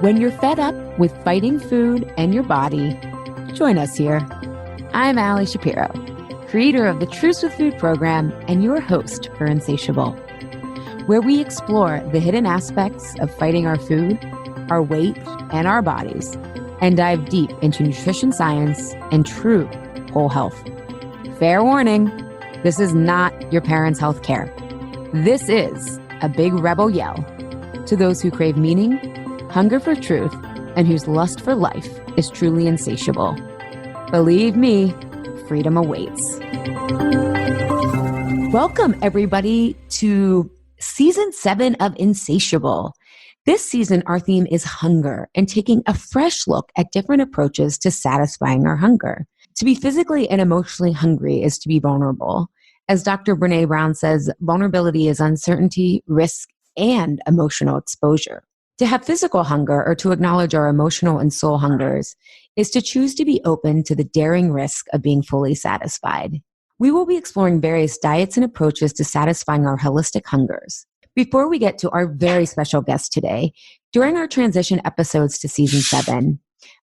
When you're fed up with fighting food and your body, join us here. I'm Ali Shapiro, creator of the Truce with Food program and your host for Insatiable, where we explore the hidden aspects of fighting our food, our weight, and our bodies, and dive deep into nutrition science and true whole health. Fair warning, this is not your parents' health care. This is a big rebel yell to those who crave meaning, hunger for truth, and whose lust for life is truly insatiable. Believe me, freedom awaits. Welcome, everybody, to Season 7 of Insatiable. This season, our theme is hunger and taking a fresh look at different approaches to satisfying our hunger. To be physically and emotionally hungry is to be vulnerable. As Dr. Brené Brown says, vulnerability is uncertainty, risk, and emotional exposure. To have physical hunger or to acknowledge our emotional and soul hungers is to choose to be open to the daring risk of being fully satisfied. We will be exploring various diets and approaches to satisfying our holistic hungers. Before we get to our very special guest today, during our transition episodes to Season 7,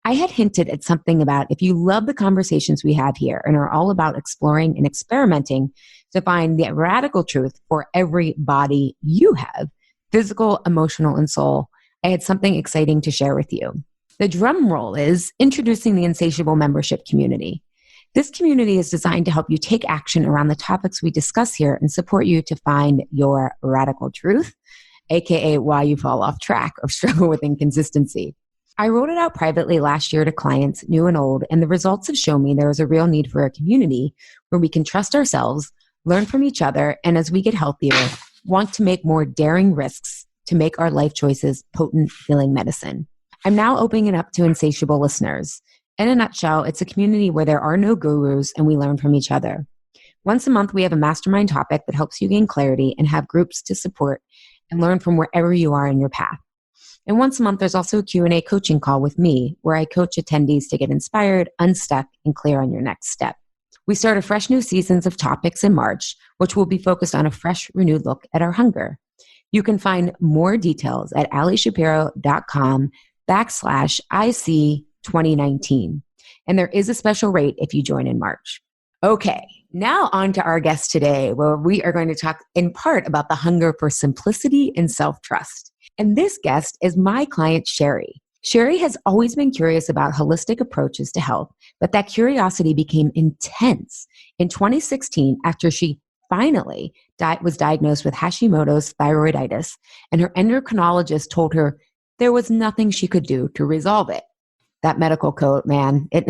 I had hinted at something about if you love the conversations we have here and are all about exploring and experimenting to find the radical truth for every body you have, physical, emotional, and soul, I had something exciting to share with you. The drum roll is introducing the Insatiable membership community. This community is designed to help you take action around the topics we discuss here and support you to find your radical truth, aka why you fall off track or struggle with inconsistency. I wrote it out privately last year to clients, new and old, and the results have shown me there is a real need for a community where we can trust ourselves, learn from each other, and as we get healthier, want to make more daring risks to make our life choices potent healing medicine. I'm now opening it up to Insatiable listeners. In a nutshell, it's a community where there are no gurus and we learn from each other. Once a month, we have a mastermind topic that helps you gain clarity and have groups to support and learn from wherever you are in your path. And once a month, there's also a Q&A coaching call with me where I coach attendees to get inspired, unstuck, and clear on your next step. We start a fresh new seasons of topics in March, which will be focused on a fresh, renewed look at our hunger. You can find more details at alishapiro.com/IC2019. And there is a special rate if you join in March. Okay, now on to our guest today, where we are going to talk in part about the hunger for simplicity and self-trust. And this guest is my client, Sherry. Sherry has always been curious about holistic approaches to health, but that curiosity became intense in 2016 after she finally was diagnosed with Hashimoto's thyroiditis, and her endocrinologist told her there was nothing she could do to resolve it. That medical code, man, it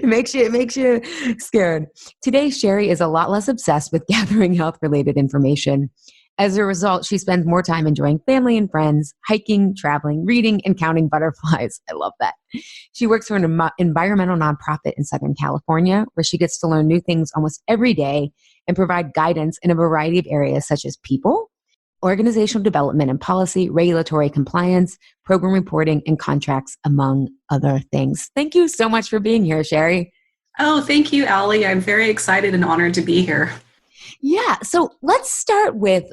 makes you scared. Today, Sherry is a lot less obsessed with gathering health-related information. As a result, she spends more time enjoying family and friends, hiking, traveling, reading, and counting butterflies. I love that. She works for an environmental nonprofit in Southern California, where she gets to learn new things almost every day and provide guidance in a variety of areas such as people, organizational development and policy, regulatory compliance, program reporting, and contracts, among other things. Thank you so much for being here, Sherry. Oh, thank you, Ali. I'm very excited and honored to be here. Yeah. So let's start with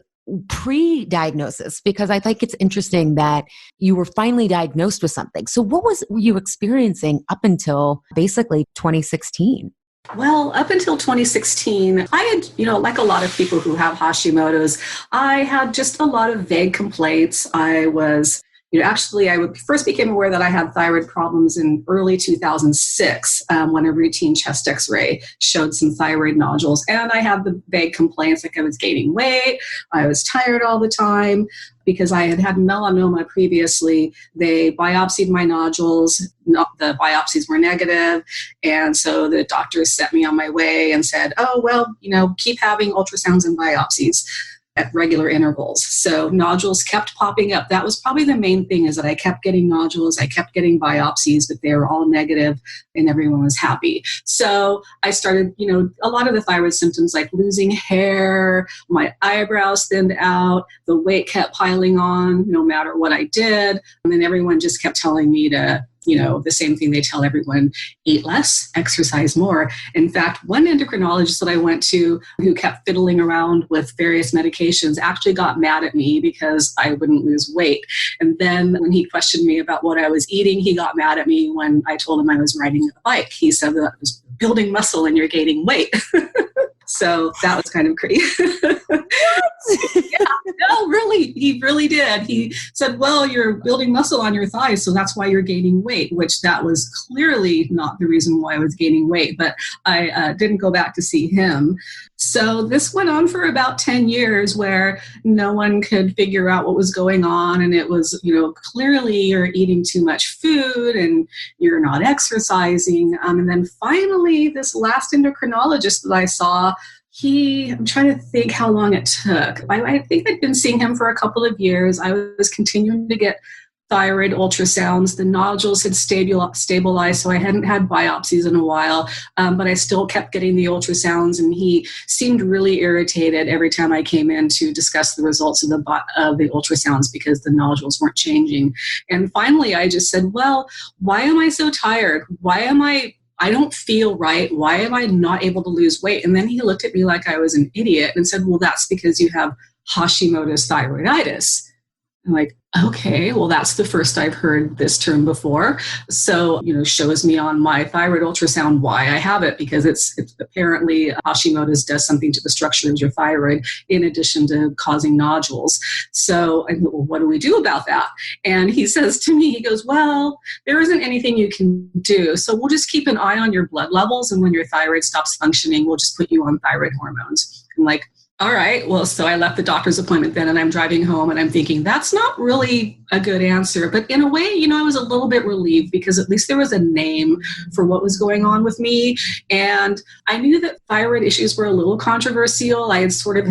pre-diagnosis, because I think it's interesting that you were finally diagnosed with something. So what were you experiencing up until basically 2016? Well, up until 2016, I had, like a lot of people who have Hashimoto's, I had just a lot of vague complaints. I was, I first became aware that I had thyroid problems in early 2006 when a routine chest x-ray showed some thyroid nodules. And I had the vague complaints like I was gaining weight, I was tired all the time. Because I had had melanoma previously, they biopsied my nodules. The biopsies were negative. And so the doctors sent me on my way and said, oh, well, keep having ultrasounds and biopsies at regular intervals. So nodules kept popping up. That was probably the main thing, is that I kept getting nodules. I kept getting biopsies, but they were all negative and everyone was happy. So I started, a lot of the thyroid symptoms like losing hair, my eyebrows thinned out, the weight kept piling on no matter what I did. And then everyone just kept telling me to the same thing they tell everyone: eat less, exercise more. In fact, one endocrinologist that I went to who kept fiddling around with various medications actually got mad at me because I wouldn't lose weight. And then when he questioned me about what I was eating, he got mad at me when I told him I was riding a bike. He said that I was building muscle and you're gaining weight. So that was kind of crazy. Yeah, no, really, he really did. He said, well, you're building muscle on your thighs, so that's why you're gaining weight, which that was clearly not the reason why I was gaining weight, but I didn't go back to see him. So this went on for about 10 years where no one could figure out what was going on. And it was, clearly you're eating too much food and you're not exercising. And then finally, this last endocrinologist that I saw, I'm trying to think how long it took. I think I'd been seeing him for a couple of years. I was continuing to get thyroid ultrasounds. The nodules had stabilized, so I hadn't had biopsies in a while, but I still kept getting the ultrasounds, and he seemed really irritated every time I came in to discuss the results of the ultrasounds because the nodules weren't changing. And finally, I just said, well, why am I so tired? I don't feel right. Why am I not able to lose weight? And then he looked at me like I was an idiot and said, well, that's because you have Hashimoto's thyroiditis. I'm like, okay, well, that's the first I've heard this term before. So, shows me on my thyroid ultrasound why I have it, because it's apparently Hashimoto's does something to the structure of your thyroid in addition to causing nodules. So I go, well, what do we do about that? And he says to me, he goes, well, there isn't anything you can do. So we'll just keep an eye on your blood levels. And when your thyroid stops functioning, we'll just put you on thyroid hormones. I'm like, all right, well, so I left the doctor's appointment then, and I'm driving home and I'm thinking that's not really a good answer. But in a way, I was a little bit relieved because at least there was a name for what was going on with me. And I knew that thyroid issues were a little controversial. I had sort of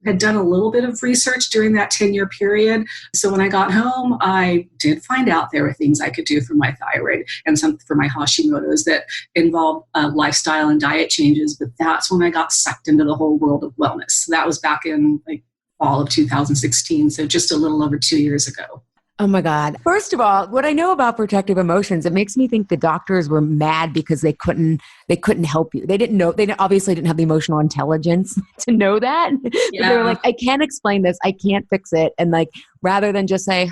had done a little bit of research during that 10-year period. So when I got home, I did find out there were things I could do for my thyroid and some for my Hashimoto's that involved lifestyle and diet changes. But that's when I got sucked into the whole world of wellness. So that was back in fall of 2016. So just a little over 2 years ago. Oh my God. First of all, what I know about protective emotions, it makes me think the doctors were mad because they couldn't help you. They obviously didn't have the emotional intelligence to know that. Yeah. They were like, I can't explain this. I can't fix it. And rather than just say,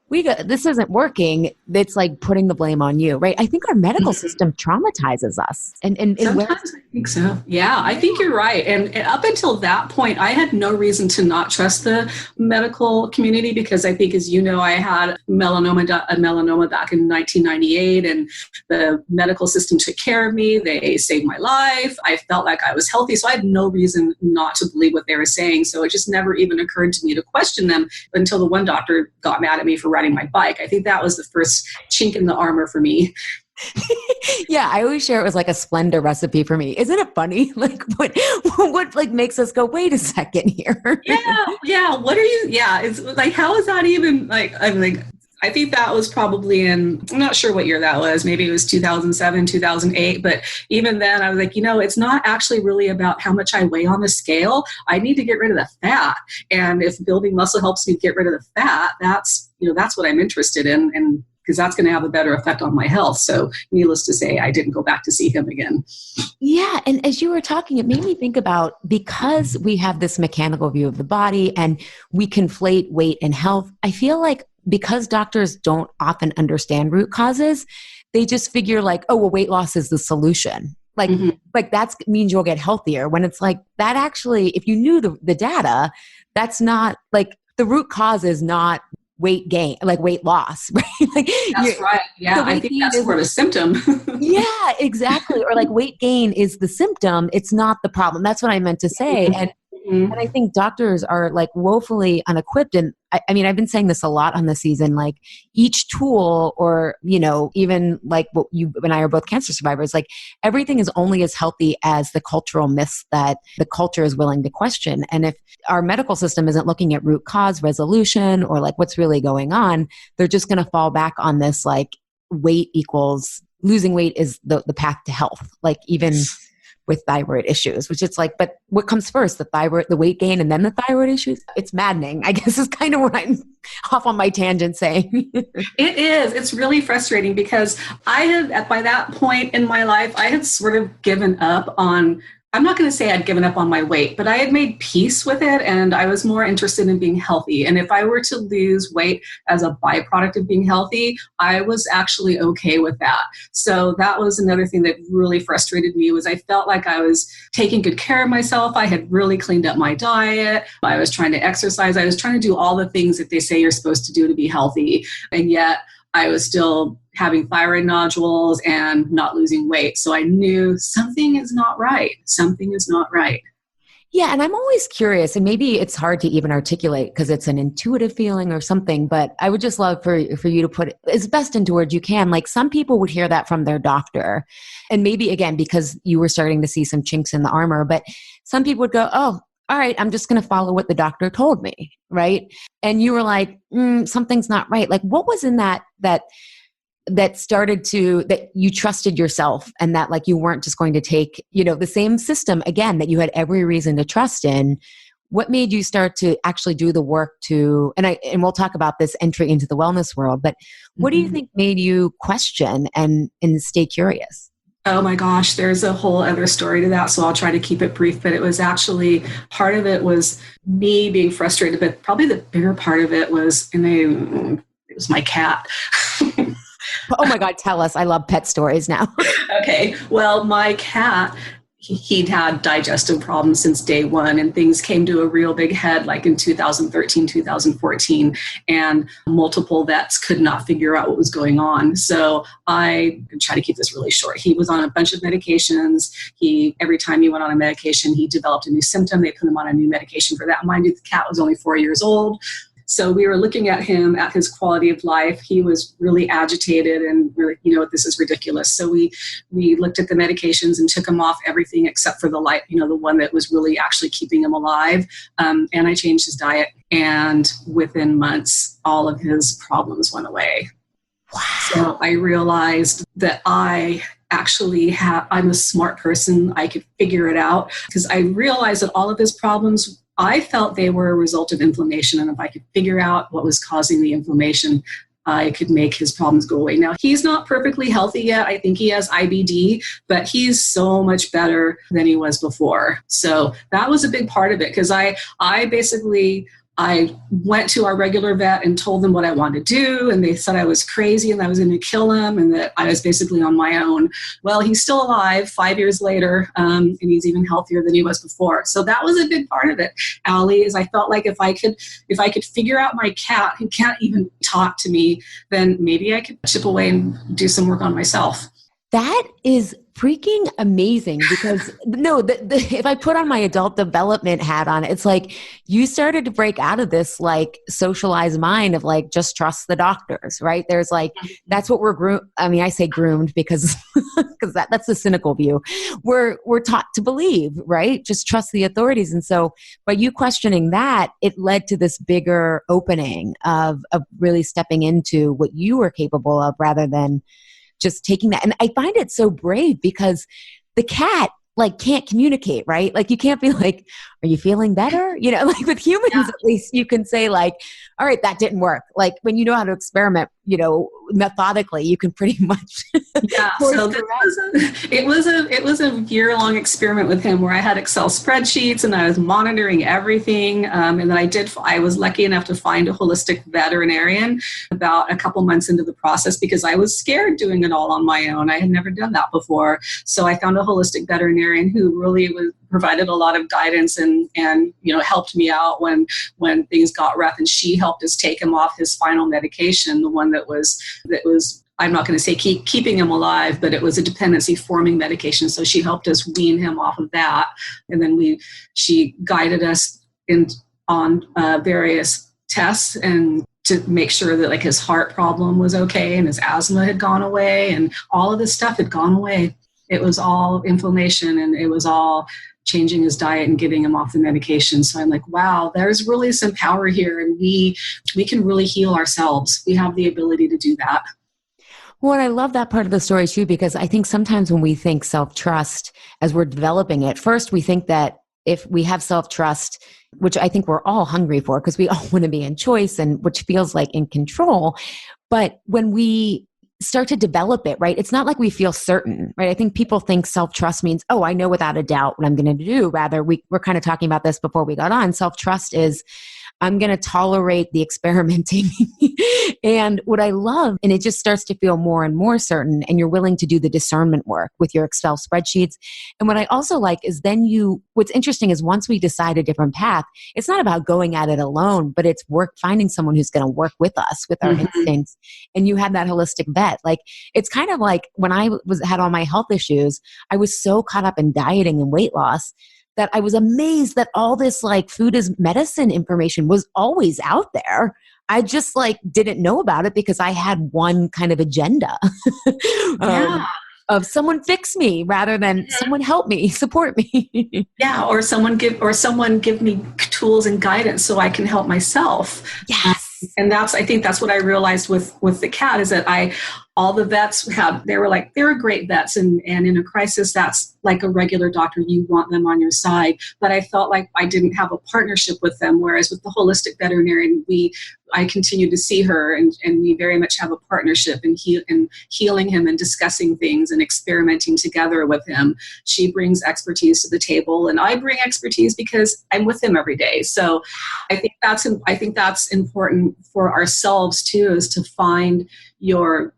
this isn't working, it's like putting the blame on you, right? I think our medical system traumatizes us. And sometimes I think so. Yeah, I think you're right. And up until that point, I had no reason to not trust the medical community because I think, as you know, I had melanoma back in 1998, and the medical system took care of me. They saved my life. I felt like I was healthy, so I had no reason not to believe what they were saying. So it just never even occurred to me to question them until the one doctor got mad at me for riding my bike. I think that was the first chink in the armor for me. Yeah, I always share it was like a Splenda recipe for me. Isn't it funny? What makes us go, wait a second here? Yeah. What are you? Yeah, it's like, how is that even I think that was probably I'm not sure what year that was. Maybe it was 2007, 2008. But even then I was like, it's not actually really about how much I weigh on the scale. I need to get rid of the fat. And if building muscle helps me get rid of the fat, that's what I'm interested in. And because that's going to have a better effect on my health. So needless to say, I didn't go back to see him again. Yeah. And as you were talking, it made me think about, because we have this mechanical view of the body and we conflate weight and health, I feel like because doctors don't often understand root causes, they just figure weight loss is the solution. That means you'll get healthier, when it's like that actually, if you knew the data, that's not the root cause is not weight gain, weight loss, right? That's right. Yeah. I think that's more of a symptom. Yeah, exactly. Or weight gain is the symptom. It's not the problem. That's what I meant to say. And I think doctors are woefully unequipped. And I mean, I've been saying this a lot on the season, each tool or, even what you and I are both cancer survivors, everything is only as healthy as the cultural myths that the culture is willing to question. And if our medical system isn't looking at root cause resolution or what's really going on, they're just going to fall back on this, losing weight is the path to health. Even with thyroid issues, which it's like, but what comes first, the thyroid, the weight gain, and then the thyroid issues? It's maddening, I guess, is kind of what I'm off on my tangent saying. It is. It's really frustrating because I had, by that point in my life, I had sort of given up on, I'm not going to say I'd given up on my weight, but I had made peace with it and I was more interested in being healthy. And if I were to lose weight as a byproduct of being healthy, I was actually okay with that. So that was another thing that really frustrated me was I felt like I was taking good care of myself. I had really cleaned up my diet. I was trying to exercise. I was trying to do all the things that they say you're supposed to do to be healthy. And yet I was still having thyroid nodules and not losing weight. So I knew something is not right. Something is not right. Yeah. And I'm always curious, and maybe it's hard to even articulate because it's an intuitive feeling or something, but I would just love for you to put it as best into words you can. Like some people would hear that from their doctor. And maybe again, because you were starting to see some chinks in the armor, but some people would go, oh, all right, I'm just going to follow what the doctor told me. Right. And you were like, something's not right. Like what was in that started to, that you trusted yourself and that like you weren't just going to take, the same system again, that you had every reason to trust in. What made you start to actually do the work to, and we'll talk about this entry into the wellness world, but what do you think made you question and stay curious? Oh my gosh, there's a whole other story to that. So I'll try to keep it brief, but it was actually, part of it was me being frustrated, but probably the bigger part of it was, it was my cat. Oh my God, tell us. I love pet stories now. Okay. Well, my cat, he'd had digestive problems since day one, and things came to a real big head like in 2013, 2014, and multiple vets could not figure out what was going on. So I try to keep this really short. He was on a bunch of medications. Every time he went on a medication, he developed a new symptom. They put him on a new medication for that. Mind you, the cat was only 4 years old. So we were looking at him, at his quality of life. He was really agitated and really, this is ridiculous. So we looked at the medications and took him off everything except for the light, the one that was really actually keeping him alive. And I changed his diet. And within months, all of his problems went away. Wow. So I realized that I'm a smart person. I could figure it out because I realized that all of his problems, I felt they were a result of inflammation. And if I could figure out what was causing the inflammation, I could make his problems go away. Now, he's not perfectly healthy yet. I think he has IBD, but he's so much better than he was before. So that was a big part of it because I went to our regular vet and told them what I wanted to do. And they said I was crazy and I was going to kill him and that I was basically on my own. Well, he's still alive 5 years later, and he's even healthier than he was before. So that was a big part of it, Allie, is I felt like if I could figure out my cat who can't even talk to me, then maybe I could chip away and do some work on myself. That is freaking amazing because if I put on my adult development hat on, it's like you started to break out of this like socialized mind of like, just trust the doctors, right? There's like, that's what we're groomed. I mean, I say groomed because that's the cynical view. We're taught to believe, right? Just trust the authorities. And so by you questioning that, it led to this bigger opening of really stepping into what you were capable of rather than just taking that. And I find it so brave because the cat like can't communicate, right? Like you can't be like, are you feeling better? Like with humans, at least you can say like, all right, that didn't work. Like when you know how to experiment, methodically, you can pretty much. Yeah. So it was a year-long experiment with him where I had Excel spreadsheets and I was monitoring everything. And then I was lucky enough to find a holistic veterinarian about a couple months into the process because I was scared doing it all on my own. I had never done that before. So I found a holistic veterinarian who really provided a lot of guidance and helped me out when things got rough. And she helped us take him off his final medication, the one that was I'm not going to say keeping him alive, but it was a dependency forming medication. So she helped us wean him off of that. And then she guided us on various tests and to make sure that like his heart problem was okay and his asthma had gone away and all of this stuff had gone away. It was all inflammation and it was all changing his diet and getting him off the medication. So I'm like, wow, there's really some power here and we can really heal ourselves. We have the ability to do that. Well, and I love that part of the story too, because I think sometimes when we think self-trust as we're developing it, first we think that if we have self-trust, which I think we're all hungry for because we all want to be in choice and which feels like in control. But when we start to develop it, right, it's not like we feel certain, right? I think people think self-trust means, oh, I know without a doubt what I'm going to do. Rather, we're kind of talking about this before we got on. Self-trust is I'm going to tolerate the experimenting. And what I love, and it just starts to feel more and more certain, and you're willing to do the discernment work with your Excel spreadsheets. And what I also like is then what's interesting is once we decide a different path, it's not about going at it alone, but it's finding someone who's going to work with us, with our instincts. And you had that holistic vet. Like, it's kind of like when I had all my health issues, I was so caught up in dieting and weight loss that I was amazed that all this like food is medicine information was always out there. I just like didn't know about it because I had one kind of agenda of someone fix me rather than someone help me, support me. Yeah, or someone give me tools and guidance so I can help myself. Yes. And I think that's what I realized with the cat is that all the vets they were great vets. And in a crisis, that's like a regular doctor. You want them on your side. But I felt like I didn't have a partnership with them. Whereas with the holistic veterinarian, I continue to see her and we very much have a partnership in healing him and discussing things and experimenting together with him. She brings expertise to the table and I bring expertise because I'm with him every day. So I think that's important for ourselves too, is to find your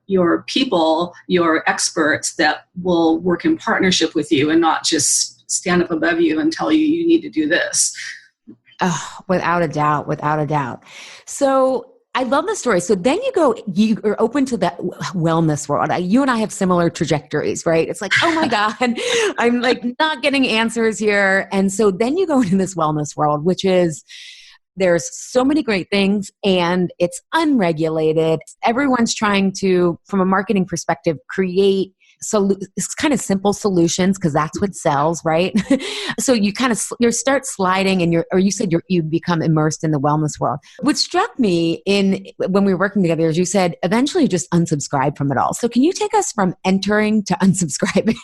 people, your experts that will work in partnership with you and not just stand up above you and tell you need to do this. Oh, without a doubt, without a doubt. So I love the story. So then you are open to that wellness world. You and I have similar trajectories, right? It's like, oh my God, I'm like not getting answers here. And so then you go into this wellness world, which is there's so many great things and it's unregulated. Everyone's trying to, from a marketing perspective, create it's kind of simple solutions because that's what sells, right? So you start sliding and you said you become immersed in the wellness world. What struck me when we were working together is you said eventually you just unsubscribe from it all. So can you take us from entering to unsubscribing?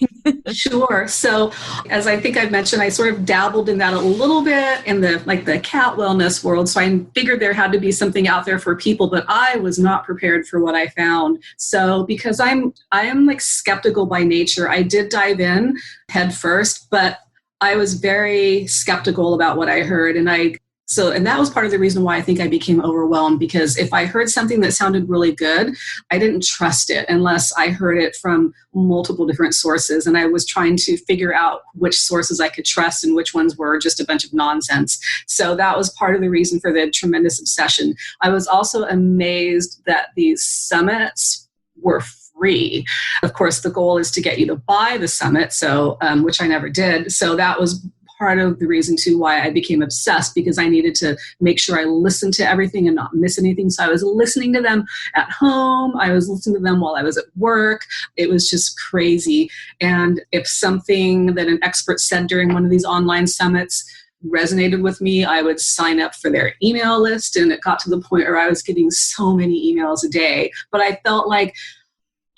Sure. So as I think I've mentioned, I sort of dabbled in that a little bit in the cat wellness world. So I figured there had to be something out there for people, but I was not prepared for what I found. So because I am like skeptical by nature, I did dive in head first, but I was very skeptical about what I heard. And that was part of the reason why I think I became overwhelmed, because if I heard something that sounded really good, I didn't trust it unless I heard it from multiple different sources. And I was trying to figure out which sources I could trust and which ones were just a bunch of nonsense. So that was part of the reason for the tremendous obsession. I was also amazed that these summits were free. Of course, the goal is to get you to buy the summit, so which I never did. So that was part of the reason too why I became obsessed, because I needed to make sure I listened to everything and not miss anything. So I was listening to them at home. I was listening to them while I was at work. It was just crazy. And if something that an expert said during one of these online summits resonated with me, I would sign up for their email list. And it got to the point where I was getting so many emails a day. But I felt like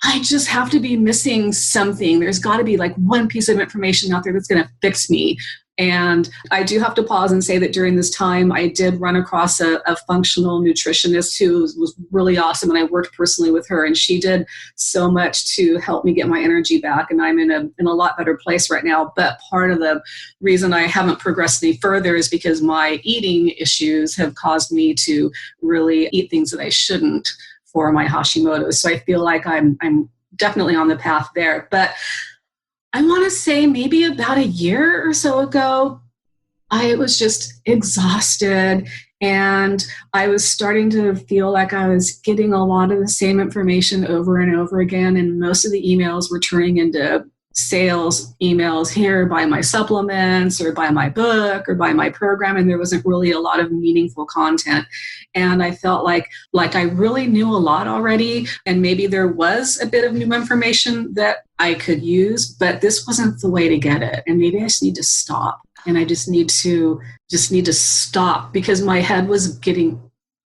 I just have to be missing something. There's got to be like one piece of information out there that's going to fix me. And I do have to pause and say that during this time, I did run across a functional nutritionist who was really awesome. And I worked personally with her, and she did so much to help me get my energy back. And I'm in a lot better place right now. But part of the reason I haven't progressed any further is because my eating issues have caused me to really eat things that I shouldn't for my Hashimoto's. So I feel like I'm definitely on the path there. But I want to say maybe about a year or so ago, I was just exhausted and I was starting to feel like I was getting a lot of the same information over and over again. And most of the emails were turning into sales emails here, buy my supplements or buy my book or buy my program. And there wasn't really a lot of meaningful content. And I felt like I really knew a lot already. And maybe there was a bit of new information that I could use, but this wasn't the way to get it. And maybe I just need to stop. And I just need to stop, because my head was getting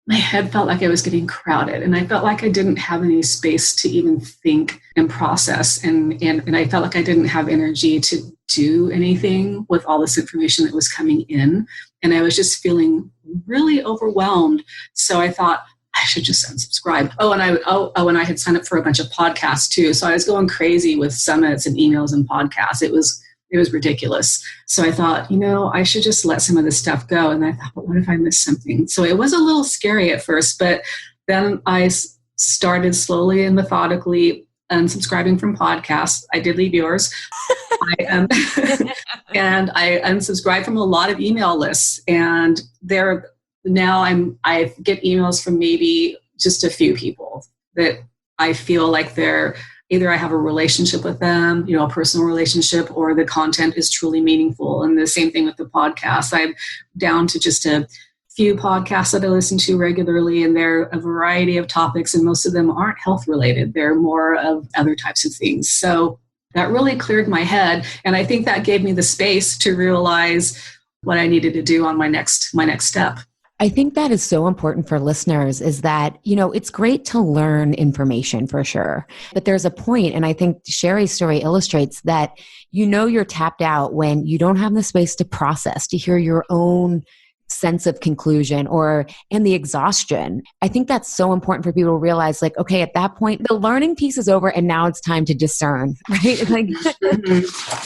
my head felt like I was getting crowded, and I felt like I didn't have any space to even think and process. And I felt like I didn't have energy to do anything with all this information that was coming in. And I was just feeling really overwhelmed. So I thought, I should just unsubscribe. And I had signed up for a bunch of podcasts too. So I was going crazy with summits and emails and podcasts. It was ridiculous. So I thought, I should just let some of this stuff go. And I thought, but what if I miss something? So it was a little scary at first, but then I started slowly and methodically unsubscribing from podcasts. I did leave yours. And I unsubscribed from a lot of email lists. And I get emails from maybe just a few people that I feel like they're either I have a relationship with them, a personal relationship, or the content is truly meaningful. And the same thing with the podcast. I'm down to just a few podcasts that I listen to regularly, and they're a variety of topics, and most of them aren't health related. They're more of other types of things. So that really cleared my head. And I think that gave me the space to realize what I needed to do on my next step. I think that is so important for listeners is that, it's great to learn information for sure. But there's a point, and I think Sherry's story illustrates that, you're tapped out when you don't have the space to process, to hear your own sense of conclusion and the exhaustion. I think that's so important for people to realize, like, okay, at that point, the learning piece is over and now it's time to discern, right? Like,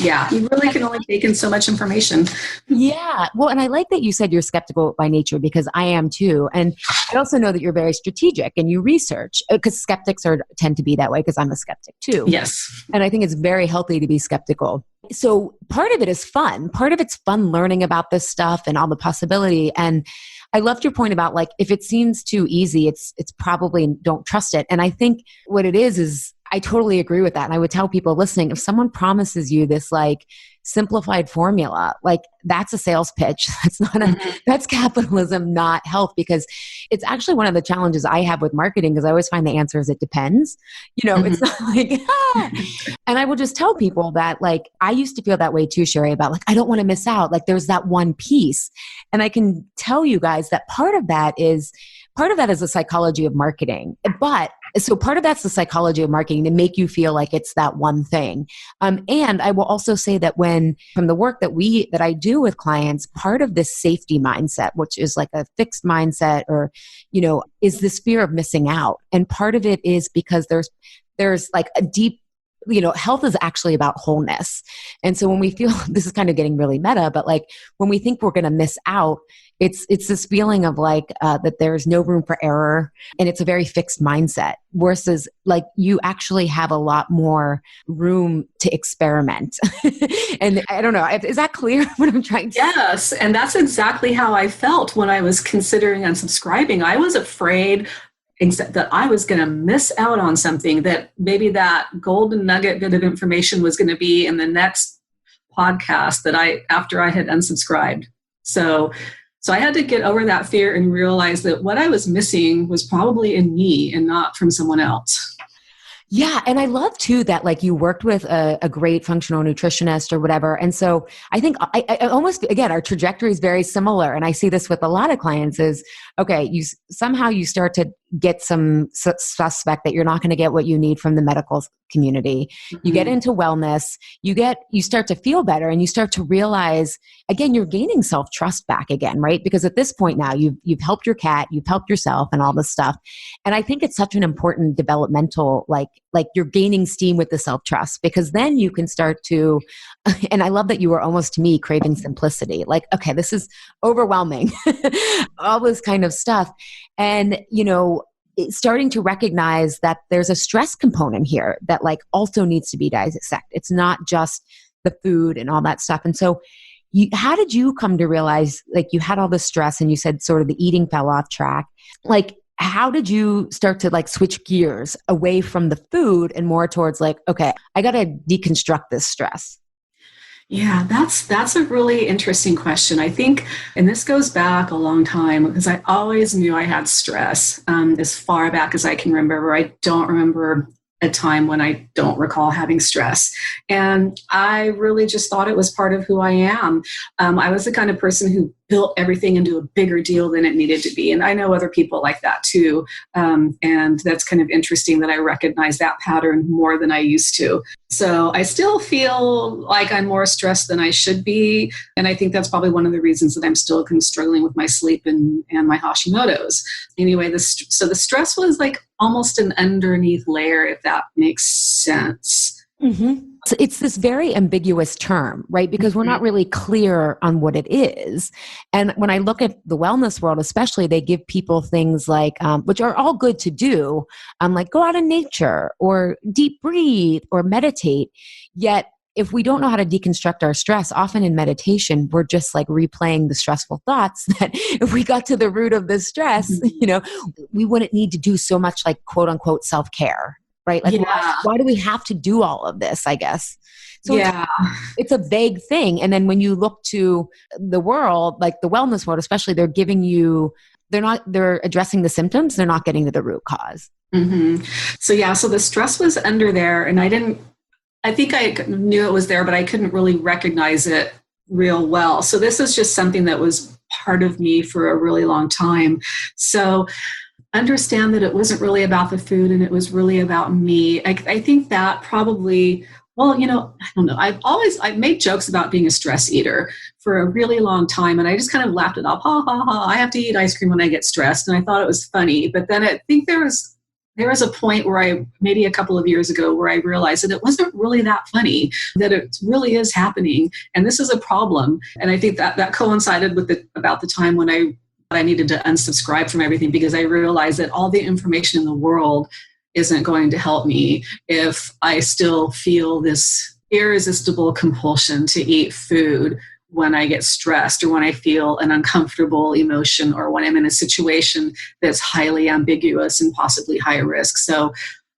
yeah, you really can only take in so much information. Yeah. Well, and I like that you said you're skeptical by nature, because I am too. And I also know that you're very strategic and you research, because skeptics tend to be that way, because I'm a skeptic too. Yes. And I think it's very healthy to be skeptical. So part of it is fun. Part of it's fun learning about this stuff and all the possibility. And I loved your point about, like, if it seems too easy, it's probably don't trust it. And I think what it is I totally agree with that. And I would tell people listening, if someone promises you this like simplified formula, like that's a sales pitch. That's capitalism, not health, because it's actually one of the challenges I have with marketing, because I always find the answer is it depends. It's not like, And I will just tell people that, like, I used to feel that way too, Sherry, about like, I don't want to miss out. Like there's that one piece. And I can tell you guys that part of that is the psychology of marketing. So part of that's the psychology of marketing, to make you feel like it's that one thing. And I will also say that from the work that I do with clients, part of this safety mindset, which is like a fixed mindset, or, is this fear of missing out. And part of it is because there's like a deep, health is actually about wholeness. And so when we feel, this is kind of getting really meta, but like when we think we're going to miss out, it's this feeling of like that there's no room for error, and it's a very fixed mindset, versus like you actually have a lot more room to experiment. And I don't know, is that clear what I'm trying to say? Yes, and that's exactly how I felt when I was considering unsubscribing. I was afraid that I was going to miss out on something, that maybe that golden nugget bit of information was going to be in the next podcast after I had unsubscribed. So I had to get over that fear and realize that what I was missing was probably in me and not from someone else. Yeah. And I love too that like you worked with a great functional nutritionist or whatever. And so I think I almost, again, our trajectory is very similar. And I see this with a lot of clients is, okay, you start to get some suspect that you're not going to get what you need from the medical community. Mm-hmm. You get into wellness, you start to feel better, and you start to realize, again, you're gaining self-trust back again, right? Because at this point now you've helped your cat, you've helped yourself and all this stuff. And I think it's such an important developmental, like you're gaining steam with the self-trust, because then you can start to, and I love that you were almost to me craving simplicity. Like, okay, this is overwhelming, all this kind of stuff. And, starting to recognize that there's a stress component here that like also needs to be dissected. It's not just the food and all that stuff. And so how did you come to realize, like, you had all this stress and you said sort of the eating fell off track? Like, how did you start to like switch gears away from the food and more towards like, okay, I got to deconstruct this stress? Yeah, that's a really interesting question. I think, and this goes back a long time, because I always knew I had stress as far back as I can remember. I don't remember a time when I don't recall having stress. And I really just thought it was part of who I am. I was the kind of person who built everything into a bigger deal than it needed to be. And I know other people like that too. And that's kind of interesting that I recognize that pattern more than I used to. So I still feel like I'm more stressed than I should be. And I think that's probably one of the reasons that I'm still kind of struggling with my sleep and my Hashimoto's. Anyway, so the stress was like almost an underneath layer, if that makes sense. Mm-hmm. So it's this very ambiguous term, right? Because we're not really clear on what it is. And when I look at the wellness world, especially, they give people things like, which are all good to do, like go out in nature or deep breathe or meditate. Yet, if we don't know how to deconstruct our stress, often in meditation, we're just like replaying the stressful thoughts that if we got to the root of the stress, we wouldn't need to do so much like quote unquote self-care. Right? Like, why do we have to do all of this, I guess? So it's a vague thing. And then when you look to the world, like the wellness world, especially, they're addressing the symptoms. They're not getting to the root cause. Mm-hmm. So the stress was under there, and I think I knew it was there, but I couldn't really recognize it real well. So this is just something that was part of me for a really long time. So understand that it wasn't really about the food and it was really about me. I think that probably, I don't know. I've made jokes about being a stress eater for a really long time. And I just kind of laughed it off. Ha, ha, ha. I have to eat ice cream when I get stressed. And I thought it was funny. But then I think there was a point where maybe a couple of years ago, where I realized that it wasn't really that funny, that it really is happening. And this is a problem. And I think that coincided with about the time when I needed to unsubscribe from everything, because I realized that all the information in the world isn't going to help me if I still feel this irresistible compulsion to eat food when I get stressed, or when I feel an uncomfortable emotion, or when I'm in a situation that's highly ambiguous and possibly high risk. So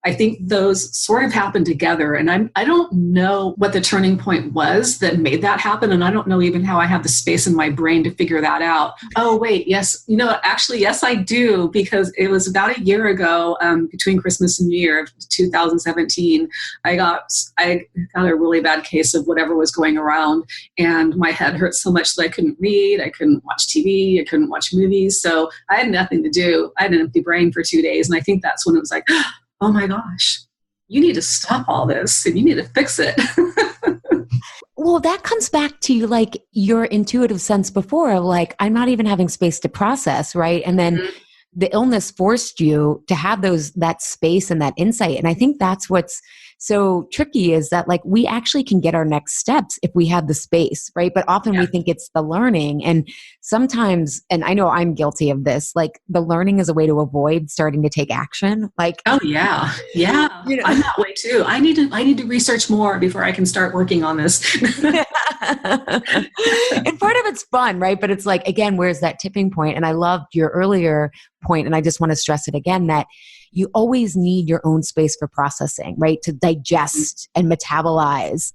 I think those sort of happened together, and I don't know what the turning point was that made that happen, and I don't know even how I have the space in my brain to figure that out. Oh, wait, yes. Actually, yes, I do, because it was about a year ago, between Christmas and New Year of 2017, I got a really bad case of whatever was going around, and my head hurt so much that I couldn't read, I couldn't watch TV, I couldn't watch movies, so I had nothing to do. I had an empty brain for 2 days, and I think that's when it was like, oh my gosh, you need to stop all this and you need to fix it. Well, that comes back to like your intuitive sense before, like I'm not even having space to process, right? And then the illness forced you to have that space and that insight. And I think that's what's so tricky, is that like we actually can get our next steps if we have the space, right? But often we think it's the learning. And sometimes, and I know I'm guilty of this, like the learning is a way to avoid starting to take action. Like, oh yeah. Yeah. I'm that way too. I need to research more before I can start working on this. And part of it's fun, right? But it's like, again, where's that tipping point? And I loved your earlier point, and I just want to stress it again, that you always need your own space for processing, right? To digest and metabolize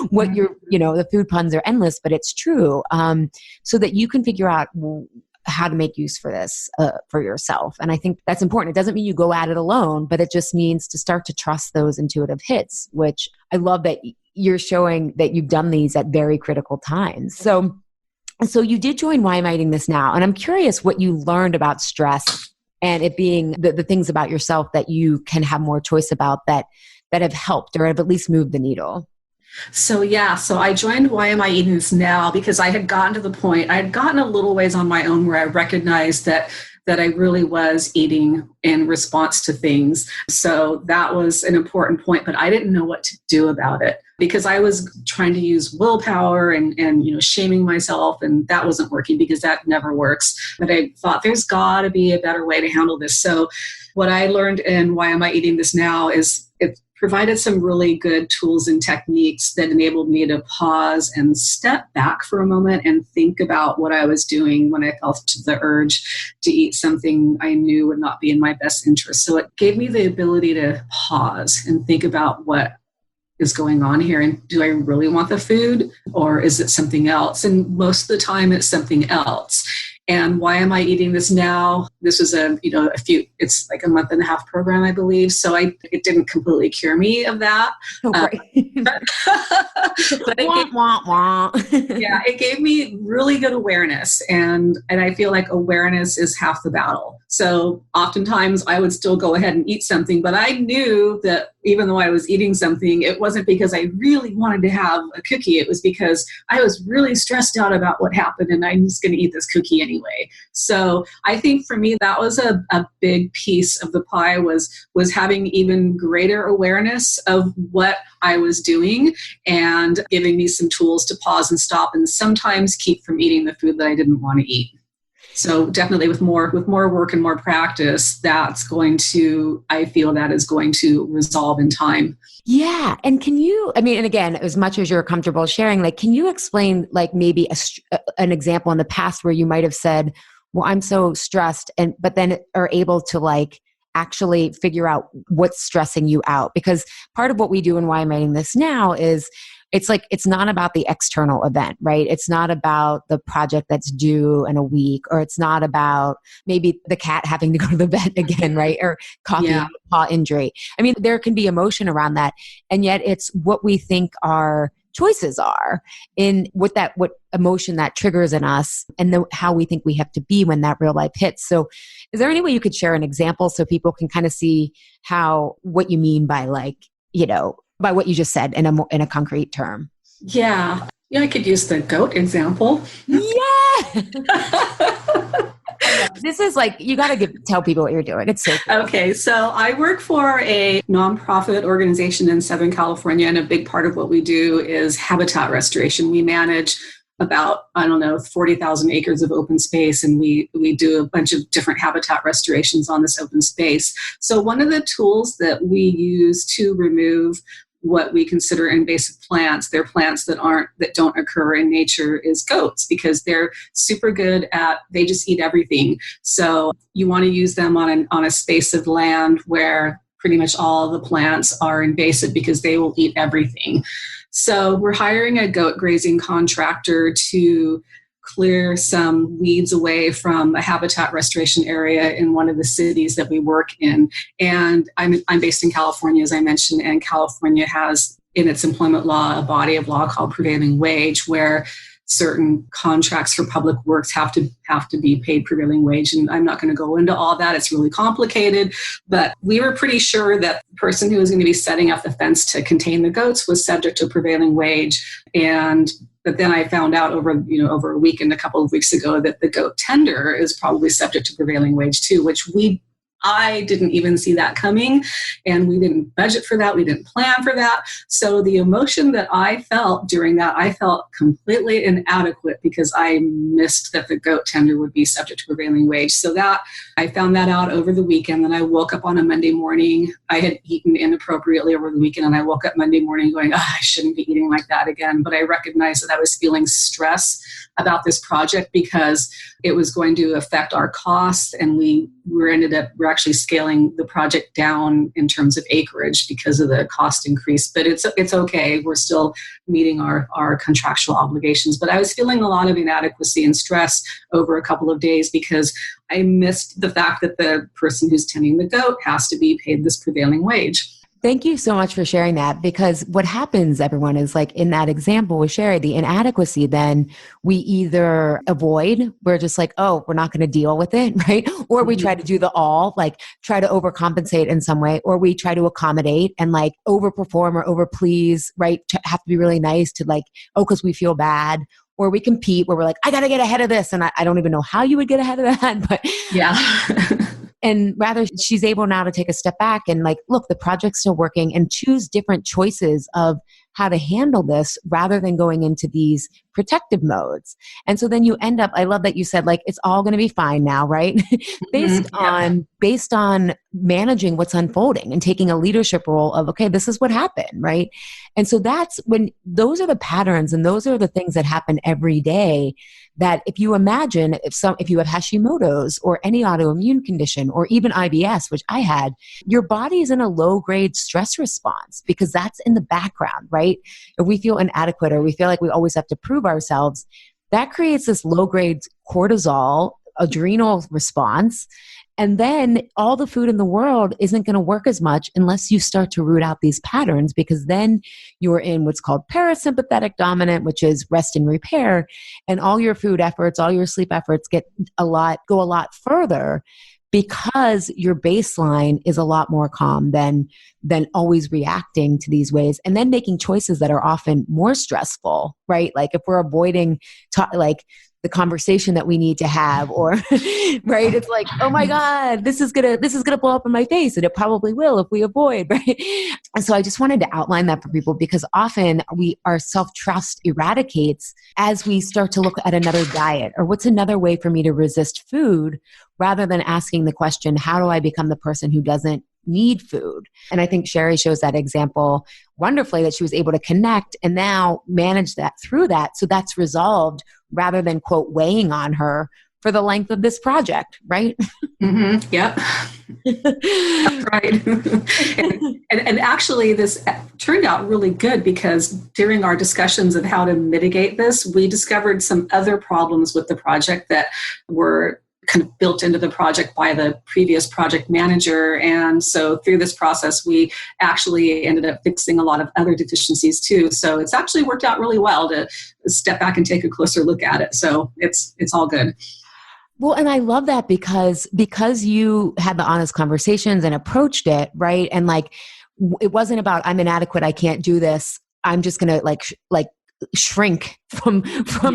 what the food puns are endless, but it's true. So that you can figure out how to make use for this for yourself. And I think that's important. It doesn't mean you go at it alone, but it just means to start to trust those intuitive hits, which I love that you're showing that you've done these at very critical times. So you did join Why Am I Eating This Now? And I'm curious what you learned about stress and it being the things about yourself that you can have more choice about that have helped or have at least moved the needle. So I joined Why Am I Eating This Now? Because I had gotten to the point, I had gotten a little ways on my own where I recognized that I really was eating in response to things. So that was an important point, but I didn't know what to do about it because I was trying to use willpower and shaming myself, and that wasn't working because that never works. But I thought there's got to be a better way to handle this. So what I learned in Why Am I Eating This Now is it provided some really good tools and techniques that enabled me to pause and step back for a moment and think about what I was doing when I felt the urge to eat something I knew would not be in my best interest. So it gave me the ability to pause and think about what is going on here, and do I really want the food or is it something else? And most of the time it's something else. And why am I eating this now? This was it's like a month and a half program, I believe. So it didn't completely cure me of that. Oh, right. But it gave me really good awareness. And I feel like awareness is half the battle. So oftentimes I would still go ahead and eat something, but I knew that even though I was eating something, it wasn't because I really wanted to have a cookie. It was because I was really stressed out about what happened and I'm just going to eat this cookie anyway. So I think for me, that was a big piece of the pie was having even greater awareness of what I was doing and giving me some tools to pause and stop and sometimes keep from eating the food that I didn't want to eat. So definitely with more work and more practice, I feel that is going to resolve in time. Yeah. And and again, as much as you're comfortable sharing, like, can you explain like maybe an example in the past where you might have said, well, I'm so stressed but then are able to like actually figure out what's stressing you out? Because part of what we do and why I'm writing this now is it's not about the external event, right? It's not about the project that's due in a week, or it's not about maybe the cat having to go to the vet again, right? Or paw injury. I mean, there can be emotion around that. And yet it's what we think our choices are in what emotion that triggers in us and how we think we have to be when that real life hits. So is there any way you could share an example so people can kind of see what you mean by by what you just said in a concrete term? Yeah. I could use the goat example. Yeah. This is like, you got to tell people what you're doing. It's so cool. Okay. So I work for a nonprofit organization in Southern California, and a big part of what we do is habitat restoration. We manage about, 40,000 acres of open space, and we do a bunch of different habitat restorations on this open space. So one of the tools that we use to remove what we consider invasive plants, they're plants that don't occur in nature, is goats, because they're super good they just eat everything. So you want to use them on a space of land where pretty much all the plants are invasive, because they will eat everything. So we're hiring a goat grazing contractor to clear some weeds away from a habitat restoration area in one of the cities that we work in. And I'm based in California, as I mentioned, and California has in its employment law a body of law called prevailing wage, where certain contracts for public works have to be paid prevailing wage. And I'm not going to go into all that. It's really complicated. But we were pretty sure that the person who was going to be setting up the fence to contain the goats was subject to prevailing wage. But then I found out over a weekend, a couple of weeks ago, that the goat tender is probably subject to prevailing wage too, which I didn't even see that coming, and we didn't budget for that. We didn't plan for that. So the emotion that I felt during that, I felt completely inadequate because I missed that the goat tender would be subject to prevailing wage. So that I found that out over the weekend. Then I woke up on a Monday morning. I had eaten inappropriately over the weekend, and I woke up Monday morning going, I shouldn't be eating like that again. But I recognized that I was feeling stress about this project because it was going to affect our costs, and we're actually scaling the project down in terms of acreage because of the cost increase. But it's okay. We're still meeting our contractual obligations. But I was feeling a lot of inadequacy and stress over a couple of days because I missed the fact that the person who's tending the goat has to be paid this prevailing wage. Thank you so much for sharing that, because what happens, everyone, is like in that example with Sherry, the inadequacy, then we either avoid, we're just like, oh, we're not going to deal with it, right? Or we try to do try to overcompensate in some way, or we try to accommodate and like overperform or overplease, right? To have to be really nice to like, because we feel bad. Or we compete where we're like, I got to get ahead of this. And I don't even know how you would get ahead of that, but yeah. And rather, she's able now to take a step back and like, look, the project's still working, and choose different choices of how to handle this rather than going into these protective modes. And so then you end up, I love that you said like, it's all going to be fine now, right? based on managing what's unfolding and taking a leadership role of, okay, this is what happened, right? And so that's when those are the patterns and those are the things that happen every day, that if you imagine if you have Hashimoto's or any autoimmune condition or even IBS, which I had, your body is in a low grade stress response because that's in the background, right? If we feel inadequate or we feel like we always have to prove ourselves, that creates this low grade cortisol, adrenal response. And then all the food in the world isn't going to work as much unless you start to root out these patterns, because then you're in what's called parasympathetic dominant, which is rest and repair. And all your food efforts, all your sleep efforts go a lot further, because your baseline is a lot more calm than always reacting to these ways, and then making choices that are often more stressful, right? Like if we're avoiding like the conversation that we need to have, or right, it's like, oh my God, this is gonna blow up in my face, and it probably will if we avoid, right? And so I just wanted to outline that for people, because often our self-trust eradicates as we start to look at another diet, or what's another way for me to resist food, rather than asking the question, how do I become the person who doesn't need food? And I think Sherry shows that example wonderfully, that she was able to connect and now manage that through that. So that's resolved, rather than, quote, weighing on her for the length of this project, right? Mm-hmm. Yep. That's right. and actually, this turned out really good, because during our discussions of how to mitigate this, we discovered some other problems with the project that were kind of built into the project by the previous project manager. And so through this process, we actually ended up fixing a lot of other deficiencies too. So it's actually worked out really well to step back and take a closer look at it. So it's all good. Well, and I love that, because you had the honest conversations and approached it, right? And like, it wasn't about, I'm inadequate, I can't do this, I'm just going to like shrink from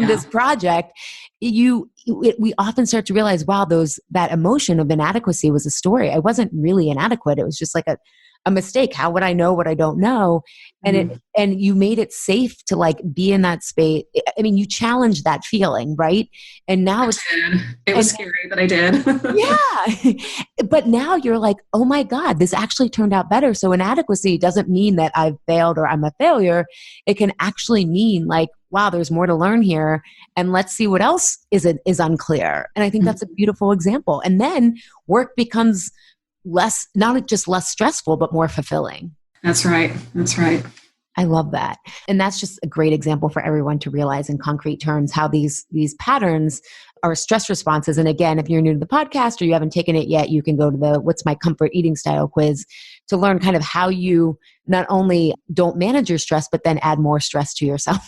this project. We often start to realize, wow, that emotion of inadequacy was a story. I wasn't really inadequate. It was just like a mistake. How would I know what I don't know? And and you made it safe to like be in that space. I mean, you challenged that feeling, right? And now it was scary, but I did. Yeah. But now you're like, oh my God, this actually turned out better. So inadequacy doesn't mean that I've failed or I'm a failure. It can actually mean like, wow, there's more to learn here, and let's see what else is unclear. And I think that's a beautiful example. And then work becomes not just less stressful, but more fulfilling. That's right. I love that. And that's just a great example for everyone to realize in concrete terms how these patterns are stress responses. And again, if you're new to the podcast or you haven't taken it yet, you can go to the What's My Comfort Eating Style quiz to learn kind of how you not only don't manage your stress, but then add more stress to yourself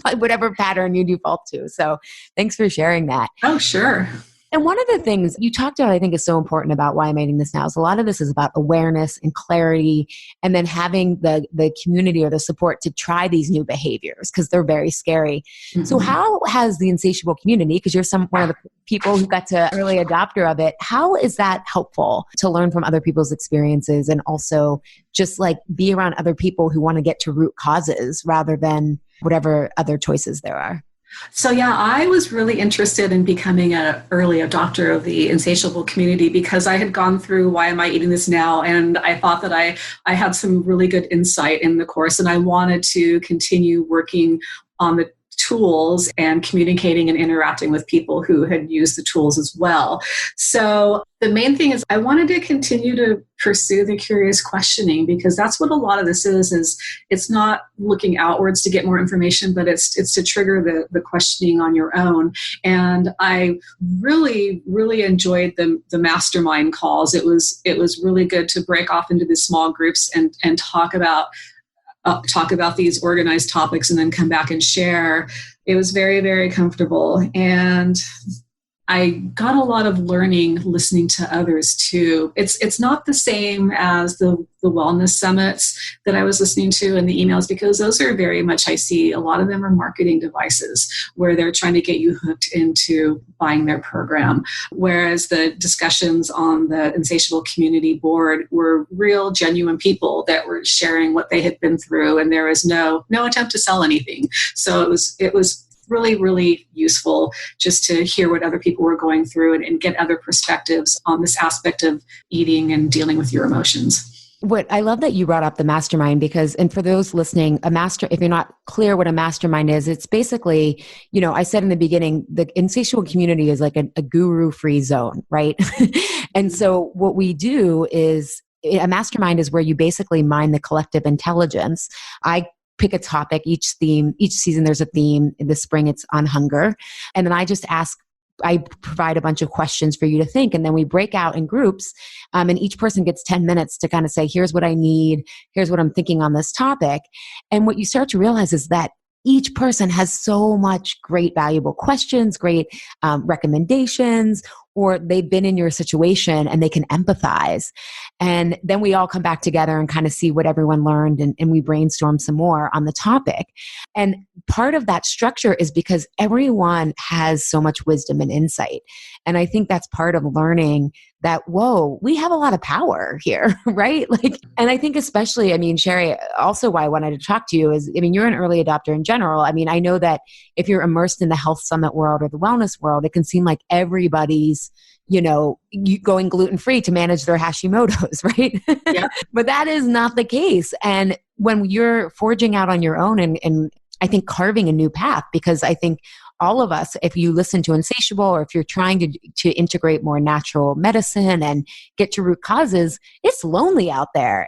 by whatever pattern you default to. So thanks for sharing that. Oh, sure. And one of the things you talked about, I think, is so important about Why I'm Eating This Now, is a lot of this is about awareness and clarity, and then having the community or the support to try these new behaviors, because they're very scary. Mm-hmm. So how has the Insatiable community, because you're one of the people who got to early adopter of it, how is that helpful to learn from other people's experiences, and also just like be around other people who want to get to root causes rather than whatever other choices there are? So yeah, I was really interested in becoming an early adopter of the Insatiable community, because I had gone through Why Am I Eating This Now? And I thought that I had some really good insight in the course, and I wanted to continue working on the tools and communicating and interacting with people who had used the tools as well. So the main thing is I wanted to continue to pursue the curious questioning, because that's what a lot of this is it's not looking outwards to get more information, but it's to trigger the questioning on your own. And I really, really enjoyed the mastermind calls. It was really good to break off into these small groups and talk about these organized topics and then come back and share. It was very, very comfortable. And I got a lot of learning listening to others too. It's not the same as the wellness summits that I was listening to in the emails, because those are very much, I see a lot of them are marketing devices where they're trying to get you hooked into buying their program. Whereas the discussions on the Insatiable community board were real, genuine people that were sharing what they had been through, and there was no attempt to sell anything. So it was really, really useful just to hear what other people were going through and get other perspectives on this aspect of eating and dealing with your emotions. What I love that you brought up the mastermind, because, and for those listening, if you're not clear what a mastermind is, it's basically, I said in the beginning, the Insatiable community is like a guru-free zone, right? And so what we do is, a mastermind is where you basically mine the collective intelligence. I pick a topic, each season there's a theme. In the spring, it's on hunger. And then I provide a bunch of questions for you to think. And then we break out in groups, and each person gets 10 minutes to kind of say, here's what I need. Here's what I'm thinking on this topic. And what you start to realize is that each person has so much great, valuable questions, great recommendations, or they've been in your situation and they can empathize. And then we all come back together and kind of see what everyone learned, and we brainstorm some more on the topic. And part of that structure is because everyone has so much wisdom and insight. And I think that's part of learning that, whoa, we have a lot of power here, right? And I think especially, Sherry, also why I wanted to talk to you is, you're an early adopter in general. I know that if you're immersed in the health summit world or the wellness world, it can seem like everybody's, going gluten-free to manage their Hashimoto's, right? Yeah. But that is not the case. And when you're forging out on your own and I think carving a new path, because I think all of us, if you listen to Insatiable, or if you're trying to integrate more natural medicine and get to root causes, it's lonely out there.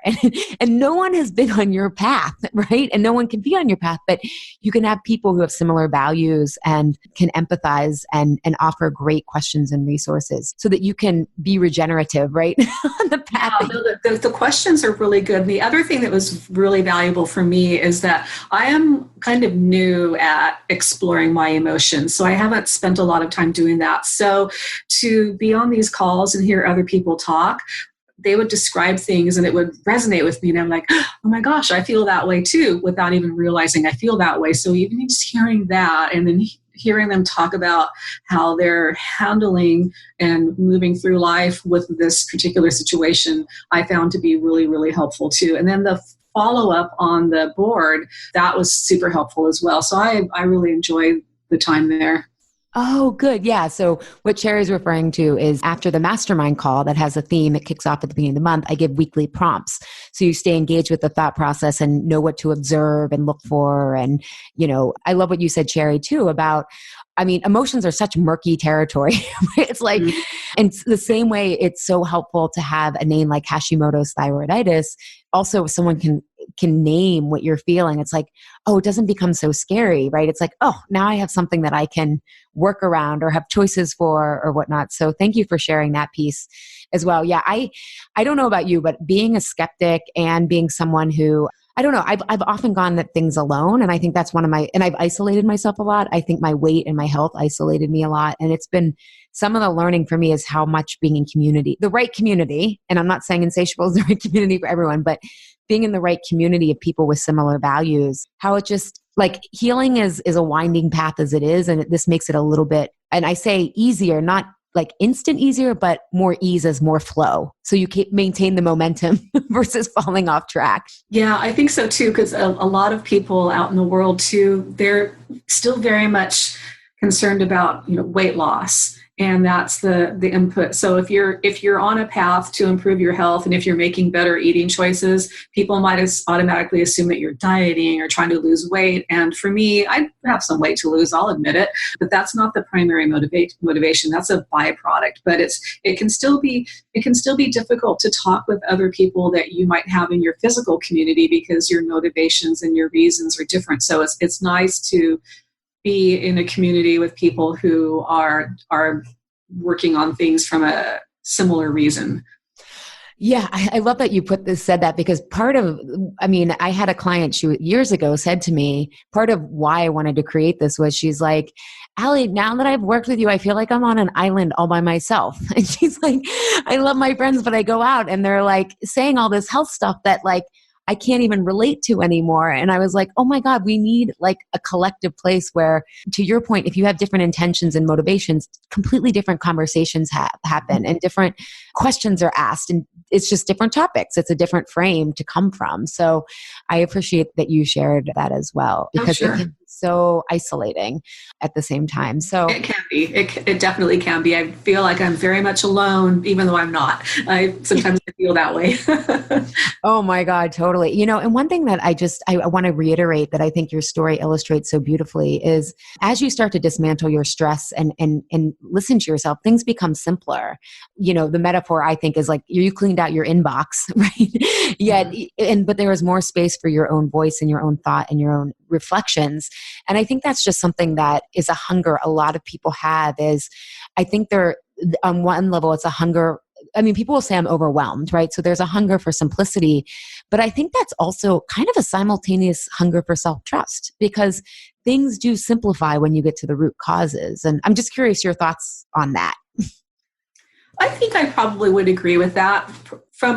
And no one has been on your path, right? And no one can be on your path, but you can have people who have similar values and can empathize and offer great questions and resources so that you can be regenerative, right? On the path. Yeah, the questions are really good. And the other thing that was really valuable for me is that I am kind of new at exploring my emotions. So I haven't spent a lot of time doing that. So to be on these calls and hear other people talk, they would describe things and it would resonate with me. And I'm like, oh my gosh, I feel that way too, without even realizing I feel that way. So even just hearing that and then hearing them talk about how they're handling and moving through life with this particular situation, I found to be really, really helpful too. And then the follow up on the board, that was super helpful as well. So I really enjoyed the time there. Oh, good. Yeah. So what Sherry's referring to is after the mastermind call that has a theme, it kicks off at the beginning of the month, I give weekly prompts. So you stay engaged with the thought process and know what to observe and look for. And, I love what you said, Sherry, too, about, emotions are such murky territory. It's like, and the same way it's so helpful to have a name like Hashimoto's thyroiditis. Also, if someone can name what you're feeling, it's like, oh, it doesn't become so scary, right? It's like, oh, now I have something that I can work around or have choices for or whatnot. So thank you for sharing that piece as well. Yeah, I don't know about you, but being a skeptic and being someone who, I don't know, I've often gone at things alone. And I think that's and I've isolated myself a lot. I think my weight and my health isolated me a lot. And it's been some of the learning for me is how much being in community, the right community, and I'm not saying Insatiable is the right community for everyone, but being in the right community of people with similar values, how it just like healing is a winding path as it is. And this makes it a little bit, and I say easier, not like instant easier, but more ease as more flow. So you can maintain the momentum versus falling off track. Yeah, I think so too, because a lot of people out in the world too, they're still very much concerned about, weight loss. And that's the input. So if you're on a path to improve your health and if you're making better eating choices, people might automatically assume that you're dieting or trying to lose weight. And for me, I have some weight to lose, I'll admit it, but that's not the primary motivation. That's a byproduct. But it can still be difficult to talk with other people that you might have in your physical community because your motivations and your reasons are different. So it's nice to be in a community with people who are working on things from a similar reason. Yeah, I love that you said that because part of, I had a client, she years ago said to me, part of why I wanted to create this was she's like, Allie, now that I've worked with you, I feel like I'm on an island all by myself. And she's like, I love my friends, but I go out and they're like saying all this health stuff that like, I can't even relate to anymore. And I was like, oh my God, we need like a collective place where, to your point, if you have different intentions and motivations, completely different conversations happen and different questions are asked. And it's just different topics. It's a different frame to come from. So I appreciate that you shared that as well, because so isolating at the same time. So it can be. It definitely can be. I feel like I'm very much alone, even though I'm not. I sometimes feel that way. oh my God, totally. And one thing that I want to reiterate that I think your story illustrates so beautifully is as you start to dismantle your stress and listen to yourself, things become simpler. The metaphor I think is like you cleaned out your inbox, right? Yet, but there was more space for your own voice and your own thought and your own reflections. And I think that's just something that is a hunger a lot of people have is I think they're on one level, it's a hunger. I mean, people will say I'm overwhelmed, right? So there's a hunger for simplicity, but I think that's also kind of a simultaneous hunger for self-trust because things do simplify when you get to the root causes. And I'm just curious your thoughts on that. I think I probably would agree with that. From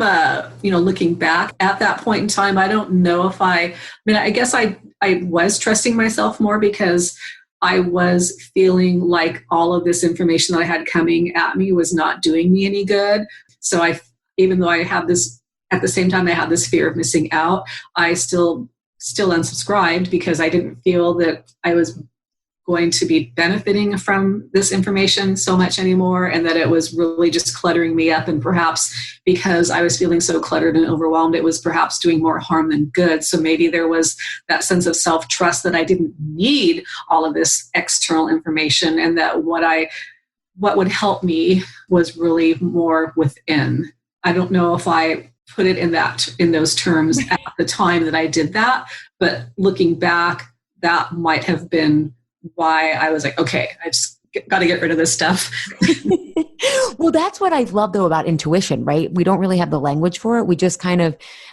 looking back at that point in time, I don't know if I guess I was trusting myself more because I was feeling like all of this information that I had coming at me was not doing me any good. So even though I had this, at the same time, I had this fear of missing out, I still unsubscribed because I didn't feel that I was going to be benefiting from this information so much anymore, and that it was really just cluttering me up. And perhaps because I was feeling so cluttered and overwhelmed, it was perhaps doing more harm than good. So maybe there was that sense of self-trust that I didn't need all of this external information, and that what would help me was really more within. I don't know if I put it in those terms at the time that I did that, but looking back, that might have been why I was like, okay, I just got to get rid of this stuff. Well, that's what I love though about intuition, right? We don't really have the language for it. We just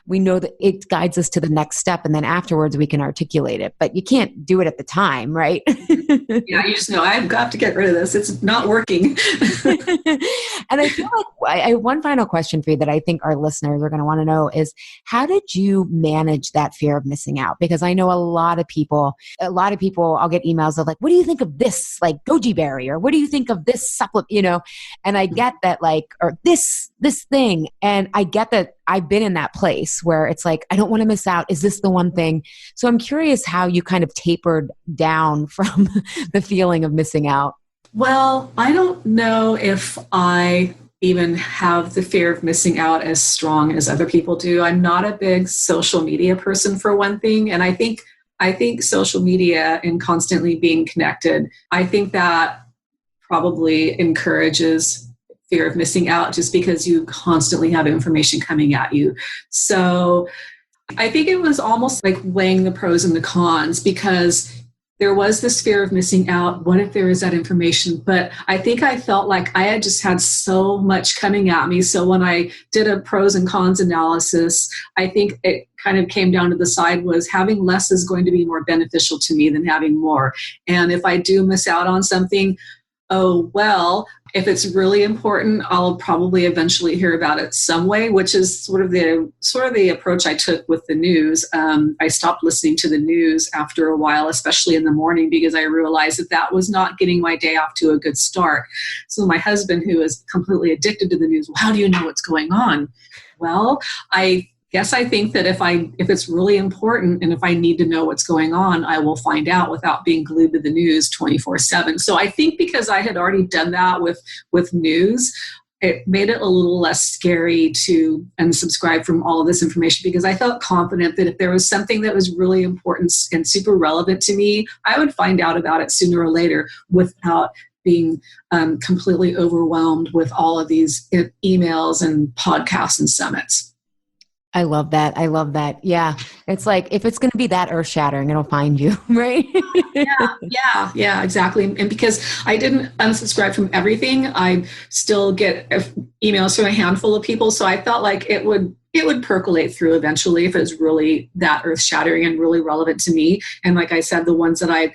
we know that it guides us to the next step. And then afterwards we can articulate it, but you can't do it at the time, right? Yeah, you just know I've got to get rid of this. It's not working. And I feel like I have one final question for you that I think our listeners are going to want to know is how did you manage that fear of missing out? Because I know a lot of people, I'll get emails of like, what do you think of this like goji berry? Or what do you think of this supplement, And I get that or this thing. And I get that I've been in that place where it's like, I don't want to miss out. Is this the one thing? So I'm curious how you kind of tapered down from the feeling of missing out. Well, I don't know if I even have the fear of missing out as strong as other people do. I'm not a big social media person for one thing. And I think social media and constantly being connected, I think that probably encourages fear of missing out just because you constantly have information coming at you. So I think it was almost like weighing the pros and the cons because there was this fear of missing out. What if there is that information? But I think I felt like I had just had so much coming at me. So when I did a pros and cons analysis, I think it kind of came down to the side was having less is going to be more beneficial to me than having more. And if I do miss out on something, oh, well, if it's really important, I'll probably eventually hear about it some way, which is sort of the approach I took with the news. I stopped listening to the news after a while, especially in the morning, because I realized that was not getting my day off to a good start. So my husband, who is completely addicted to the news, well, how do you know what's going on? Well, I think that if it's really important and if I need to know what's going on, I will find out without being glued to the news 24/7. So I think because I had already done that with news, it made it a little less scary to unsubscribe from all of this information because I felt confident that if there was something that was really important and super relevant to me, I would find out about it sooner or later without being completely overwhelmed with all of these emails and podcasts and summits. I love that. Yeah. It's like, if it's going to be that earth shattering, it'll find you, right? Yeah, exactly. And because I didn't unsubscribe from everything, I still get emails from a handful of people. So I felt like it would percolate through eventually if it's really that earth shattering and really relevant to me. And like I said, the ones that I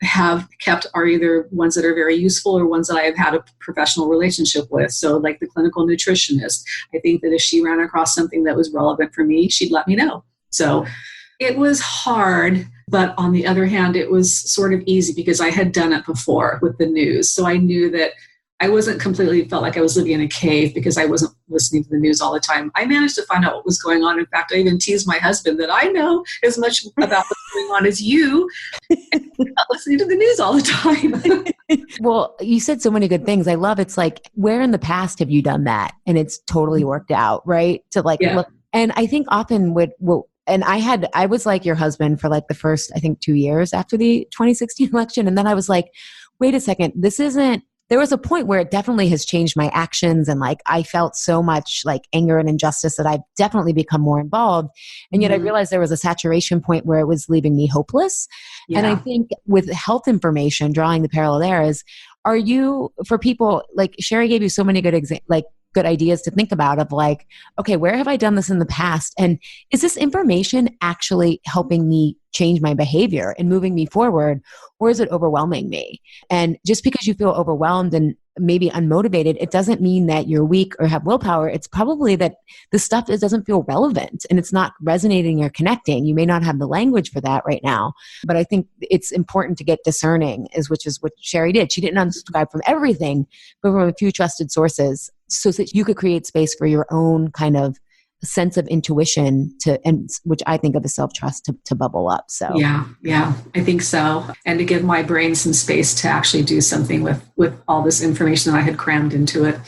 have kept are either ones that are very useful or ones that I have had a professional relationship with. So like the clinical nutritionist, I think that if she ran across something that was relevant for me, she'd let me know. So it was hard, but on the other hand, it was sort of easy because I had done it before with the news. So I knew that I wasn't completely felt like I was living in a cave because I wasn't listening to the news all the time. I managed to find out what was going on. In fact, I even teased my husband that I know as much about what's going on as you, and I'm not listening to the news all the time. Well, you said so many good things. I love it's like, where in the past have you done that? And it's totally worked out, right? To like look. And I think often and I was like your husband for like the first, I think 2 years after the 2016 election. And then I was like, wait a second, there was a point where it definitely has changed my actions. And like, I felt so much like anger and injustice that I've definitely become more involved. And yet I realized there was a saturation point where it was leaving me hopeless. Yeah. And I think with health information, drawing the parallel there is, for people like Sherry gave you so many good good ideas to think about of like, okay, where have I done this in the past? And is this information actually helping me change my behavior and moving me forward? Or is it overwhelming me? And just because you feel overwhelmed and maybe unmotivated, it doesn't mean that you're weak or have willpower. It's probably that the stuff doesn't feel relevant and it's not resonating or connecting. You may not have the language for that right now, but I think it's important to get discerning, which is what Sherry did. She didn't unsubscribe from everything, but from a few trusted sources so that you could create space for your own kind of sense of intuition which I think of as self-trust to bubble up. So yeah, I think so. And to give my brain some space to actually do something with all this information that I had crammed into it.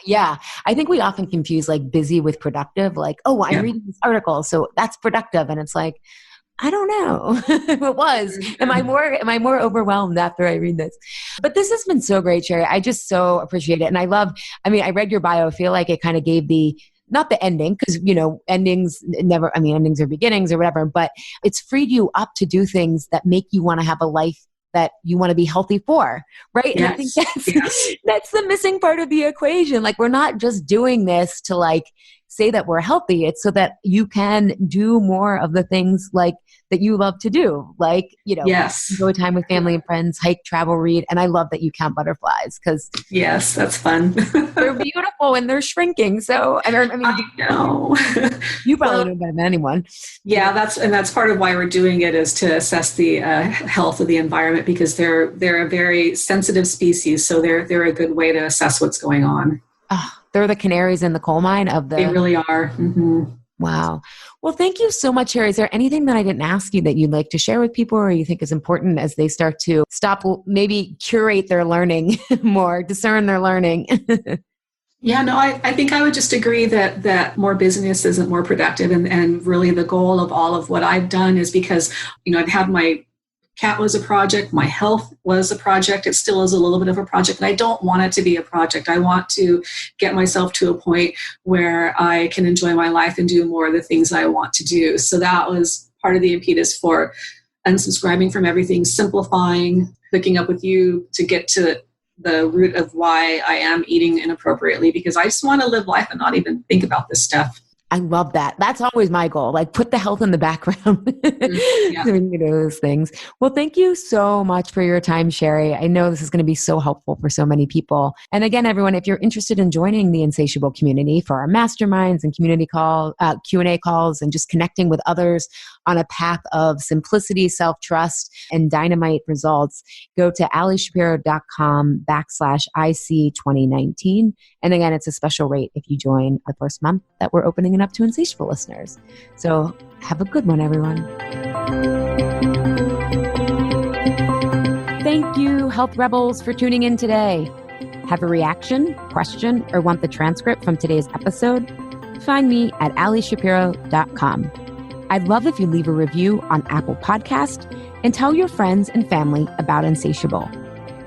Yeah. I think we often confuse like busy with productive. Like, oh, I'm reading this article, so that's productive. And it's like, I don't know. It was. Am I more overwhelmed after I read this? But this has been so great, Sherry. I just so appreciate it. And I read your bio. I feel like it kind of gave not the ending, because, endings are beginnings or whatever, but it's freed you up to do things that make you want to have a life that you want to be healthy for, right? Yes. And I think that's the missing part of the equation. Like, we're not just doing this to like say that we're healthy. It's so that you can do more of the things like that you love to do, like, enjoy time with family and friends, hike, travel, read. And I love that you count butterflies because yes, that's fun. They're beautiful and they're shrinking. So I know you probably know better than anyone. Yeah, that's part of why we're doing it, is to assess the health of the environment, because they're a very sensitive species. So they're a good way to assess what's going on. They're the canaries in the coal mine They really are. Mm-hmm. Wow. Well, thank you so much, Sherry. Is there anything that I didn't ask you that you'd like to share with people, or you think is important as they start to maybe curate their learning more, discern their learning? Yeah, no, I think I would just agree that more business isn't more productive. And really the goal of all of what I've done is because, I've had my cat was a project, my health was a project, it still is a little bit of a project, and I don't want it to be a project. I want to get myself to a point where I can enjoy my life and do more of the things I want to do. So that was part of the impetus for unsubscribing from everything, simplifying, hooking up with you to get to the root of why I am eating inappropriately, because I just want to live life and not even think about this stuff. I love that. That's always my goal. Like, put the health in the background. Yeah. So we can do those things. Well, thank you so much for your time, Sherry. I know this is going to be so helpful for so many people. And again, everyone, if you're interested in joining the Insatiable community for our masterminds and community Q&A calls, and just connecting with others on a path of simplicity, self-trust, and dynamite results, go to alishapiro.com/IC2019. And again, it's a special rate if you join the first month that we're opening it up to Insatiable listeners. So have a good one, everyone. Thank you, Health Rebels, for tuning in today. Have a reaction, question, or want the transcript from today's episode? Find me at alishapiro.com. I'd love if you leave a review on Apple Podcast and tell your friends and family about Insatiable.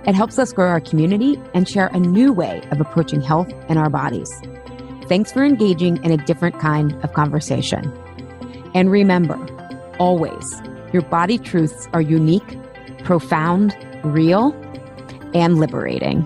It helps us grow our community and share a new way of approaching health in our bodies. Thanks for engaging in a different kind of conversation. And remember, always, your body truths are unique, profound, real, and liberating.